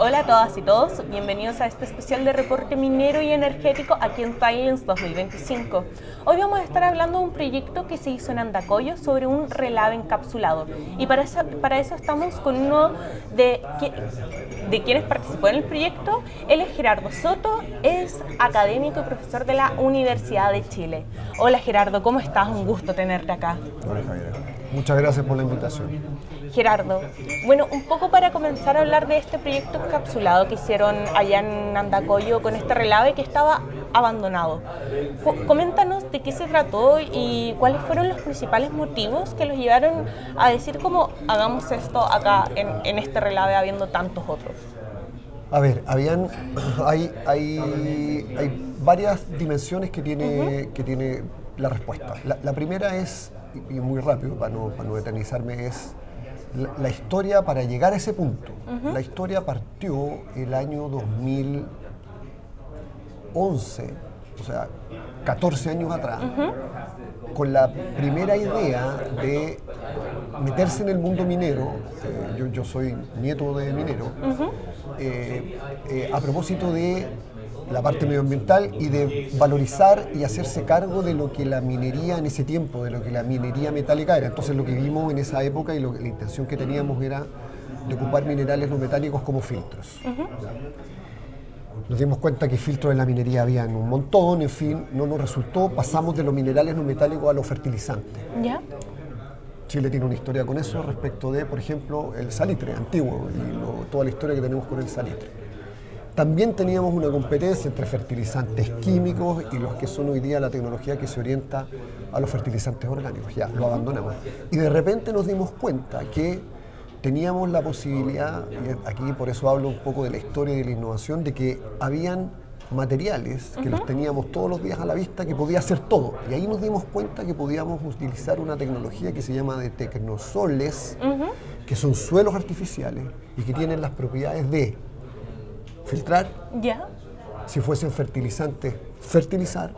Hola a todas y todos, bienvenidos a este especial de reporte minero y energético aquí en Talents 2025. Hoy vamos a estar hablando de un proyecto que se hizo en Andacollo sobre un relave encapsulado. Y para eso estamos con uno de quienes participó en el proyecto. Él es Gerardo Soto, es académico y profesor de la Universidad de Chile. Hola Gerardo, ¿cómo estás? Un gusto tenerte acá. Hola Javier, muchas gracias por la invitación. Gerardo, bueno, un poco para comenzar a hablar de este proyecto encapsulado que hicieron allá en Andacollo con este relave que estaba abandonado. Coméntanos de qué se trató y cuáles fueron los principales motivos que los llevaron a decir cómo hagamos esto acá en este relave habiendo tantos otros. A ver, hay varias dimensiones que tiene la respuesta. La primera es, y muy rápido para no eternizarme, es la historia para llegar a ese punto. La historia partió el año 2011, o sea, 14 años atrás, con la primera idea de meterse en el mundo minero. Yo soy nieto de minero, a propósito de la parte medioambiental y de valorizar y hacerse cargo de lo que la minería en ese tiempo, de lo que la minería metálica era. Entonces lo que vimos en esa época y la intención que teníamos era de ocupar minerales no metálicos como filtros. Nos dimos cuenta que filtros en la minería habían un montón, en fin, no nos resultó, pasamos de los minerales no metálicos a los fertilizantes. ¿Ya? Chile tiene una historia con eso respecto de, por ejemplo, el salitre antiguo y toda la historia que tenemos con el salitre. También teníamos una competencia entre fertilizantes químicos y los que son hoy día la tecnología que se orienta a los fertilizantes orgánicos. Ya, lo abandonamos. Y de repente nos dimos cuenta que teníamos la posibilidad, y aquí por eso hablo un poco de la historia y de la innovación, de que habían materiales que los teníamos todos los días a la vista que podía hacer todo. Y ahí nos dimos cuenta que podíamos utilizar una tecnología que se llama de tecnosoles, que son suelos artificiales y que tienen las propiedades de filtrar, si fuesen fertilizantes, fertilizar.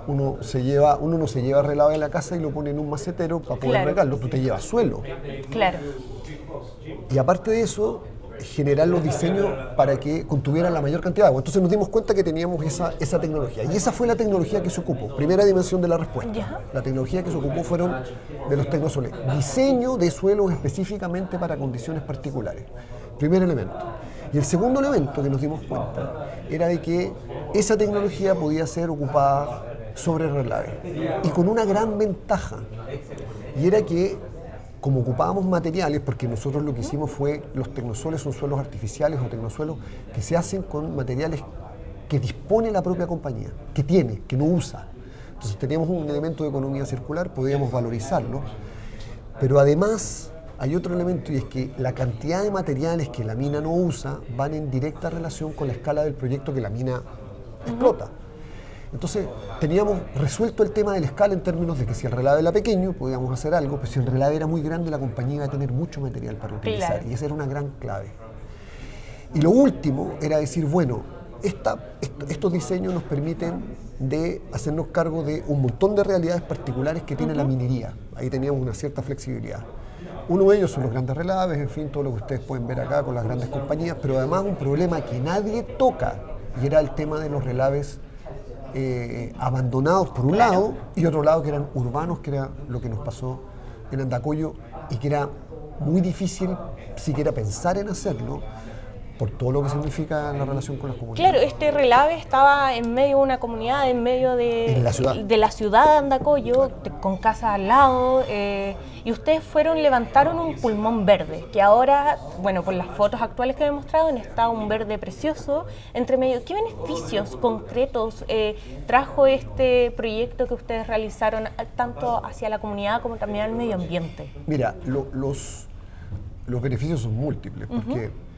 Uno no se lleva relave de la casa y lo pone en un macetero para poder regarlo, tú te llevas suelo. Claro. Y aparte de eso, generar los diseños para que contuvieran la mayor cantidad de agua. Entonces nos dimos cuenta que teníamos esa tecnología. Y esa fue la tecnología que se ocupó. Primera dimensión de la respuesta. La tecnología que se ocupó fueron de los tecnosoles. Diseño de suelos específicamente para condiciones particulares. Primer elemento. Y el segundo elemento que nos dimos cuenta era de que esa tecnología podía ser ocupada sobre relave. Y con una gran ventaja. Y era que, como ocupábamos materiales, porque nosotros lo que hicimos fue, los tecnosoles son suelos artificiales o tecnosuelos que se hacen con materiales que dispone la propia compañía, que tiene, que no usa. Entonces teníamos un elemento de economía circular, podíamos valorizarlo, pero además hay otro elemento y es que la cantidad de materiales que la mina no usa van en directa relación con la escala del proyecto que la mina explota. Entonces, teníamos resuelto el tema de la escala en términos de que si el relave era pequeño, podíamos hacer algo, pero si el relave era muy grande, la compañía iba a tener mucho material para utilizar. Claro. Y esa era una gran clave. Y lo último era decir, bueno, estos diseños nos permiten de hacernos cargo de un montón de realidades particulares que tiene la minería. Ahí teníamos una cierta flexibilidad. Uno de ellos son los grandes relaves, en fin, todo lo que ustedes pueden ver acá con las grandes compañías, pero además un problema que nadie toca, y era el tema de los relaves abandonados por un lado, y otro lado que eran urbanos, que era lo que nos pasó en Andacollo, y que era muy difícil siquiera pensar en hacerlo, por todo lo que significa la relación con las comunidades. Claro, este relave estaba en medio de una comunidad, en medio de la ciudad de Andacollo, con casas al lado, y ustedes levantaron un pulmón verde, que ahora, bueno, por las fotos actuales que me he mostrado, está un verde precioso entre medio. ¿Qué beneficios concretos trajo este proyecto que ustedes realizaron, tanto hacia la comunidad como también al medio ambiente? Mira, los beneficios son múltiples, porque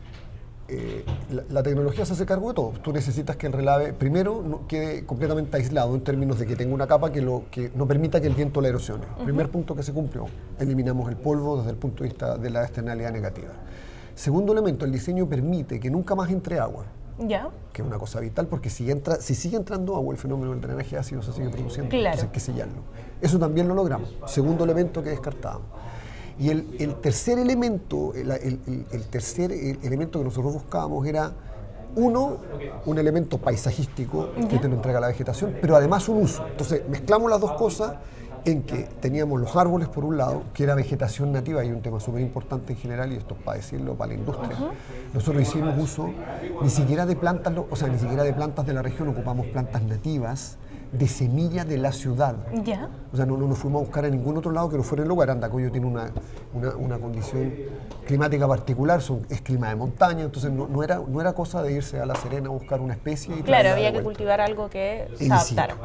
la tecnología se hace cargo de todo. Tú necesitas que el relave, primero, no quede completamente aislado en términos de que tenga una capa que no permita que el viento la erosione. Primer punto que se cumplió, eliminamos el polvo desde el punto de vista de la externalidad negativa. Segundo elemento, el diseño permite que nunca más entre agua. Que es una cosa vital, porque si sigue entrando agua, el fenómeno del drenaje ácido se sigue produciendo. Entonces hay que sellarlo. Eso también lo logramos. Segundo elemento que descartábamos. Y el tercer elemento, el tercer elemento que nosotros buscábamos era, uno, un elemento paisajístico que te lo entrega la vegetación, pero además un uso. Entonces mezclamos las dos cosas en que teníamos los árboles por un lado, que era vegetación nativa, y un tema súper importante en general, y esto es para decirlo, para la industria. Nosotros hicimos uso ni siquiera de plantas, o sea, ni siquiera de plantas de la región, ocupamos plantas nativas de semilla de la ciudad. O sea, no nos fuimos a buscar a ningún otro lado que no fuera el lugar. Andacollo tiene una condición climática particular, es clima de montaña, entonces no era cosa de irse a La Serena a buscar una especie. Claro, había que cultivar algo que se adaptara.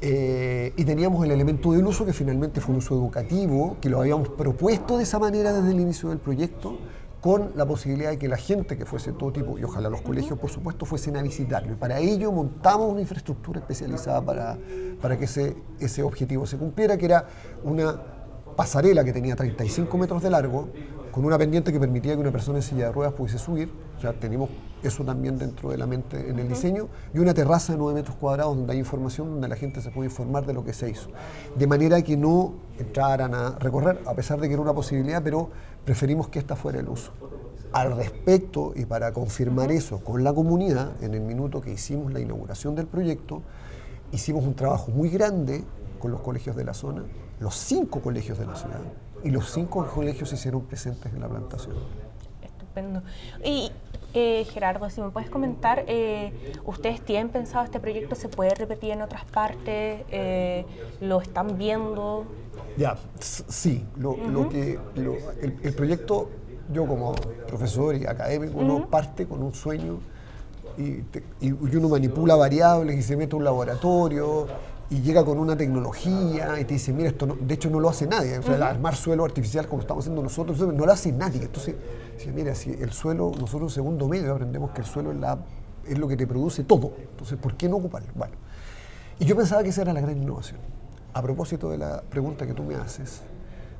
Y teníamos el elemento del uso, que finalmente fue un uso educativo, que lo habíamos propuesto de esa manera desde el inicio del proyecto, con la posibilidad de que la gente que fuese de todo tipo, y ojalá los colegios, por supuesto, fuesen a visitarlo. Y para ello montamos una infraestructura especializada para que ese objetivo se cumpliera, que era una pasarela que tenía 35 metros de largo, con una pendiente que permitía que una persona en silla de ruedas pudiese subir. O sea, tenemos eso también dentro de la mente en el diseño, y una terraza de 9 metros cuadrados donde hay información, donde la gente se puede informar de lo que se hizo. De manera que no entraran a recorrer, a pesar de que era una posibilidad, pero preferimos que esta fuera el uso. Al respecto, y para confirmar eso con la comunidad, en el minuto que hicimos la inauguración del proyecto, hicimos un trabajo muy grande con los colegios de la zona, los 5 colegios de la ciudad, y los 5 colegios se hicieron presentes en la plantación. Estupendo. Y Gerardo, si me puedes comentar, ¿ustedes tienen pensado este proyecto se puede repetir en otras partes? ¿Lo están viendo? Ya, sí. El proyecto, yo como profesor y académico, uno parte con un sueño y uno manipula variables y se mete a un laboratorio y llega con una tecnología y te dice, mira, esto de hecho no lo hace nadie. O sea, armar suelo artificial como estamos haciendo nosotros, no lo hace nadie. Entonces, mira, si el suelo, nosotros en segundo medio aprendemos que el suelo es lo que te produce todo. Entonces, ¿por qué no ocuparlo? Bueno, y yo pensaba que esa era la gran innovación. A propósito de la pregunta que tú me haces,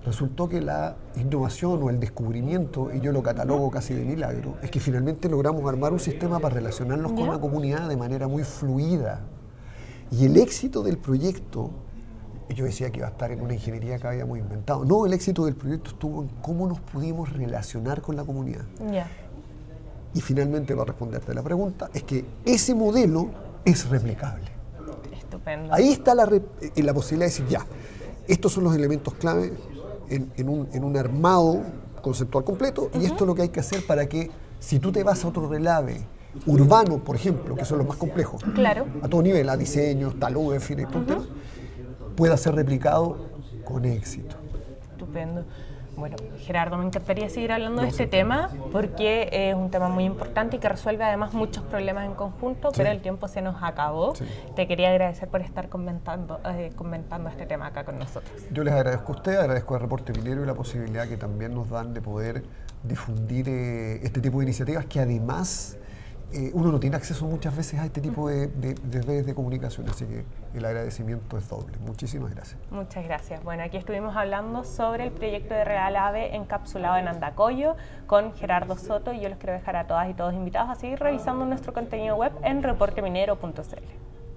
resultó que la innovación o el descubrimiento, y yo lo catalogo casi de milagro, es que finalmente logramos armar un sistema para relacionarnos con la comunidad de manera muy fluida. Y el éxito del proyecto, yo decía que iba a estar en una ingeniería que habíamos inventado. No, el éxito del proyecto estuvo en cómo nos pudimos relacionar con la comunidad. Y finalmente, para responderte la pregunta, es que ese modelo es replicable. Estupendo. Ahí está la posibilidad de decir, ya, estos son los elementos clave en un armado conceptual completo, y esto es lo que hay que hacer para que, si tú te vas a otro relave urbano, por ejemplo, que son los más complejos, a todo nivel, a diseños, talud, en fin, pueda ser replicado con éxito. Estupendo. Bueno, Gerardo, me encantaría seguir hablando de este tema porque es un tema muy importante y que resuelve además muchos problemas en conjunto, pero el tiempo se nos acabó. Te quería agradecer por estar comentando este tema acá con nosotros. Yo les agradezco a ustedes, agradezco al Reporte Minero y la posibilidad que también nos dan de poder difundir este tipo de iniciativas que además uno no tiene acceso muchas veces a este tipo de redes de comunicación, así que el agradecimiento es doble. Muchísimas gracias. Muchas gracias. Bueno, aquí estuvimos hablando sobre el proyecto de Relave encapsulado en Andacollo con Gerardo Soto, y yo los quiero dejar a todas y todos invitados a seguir revisando nuestro contenido web en reporteminero.cl.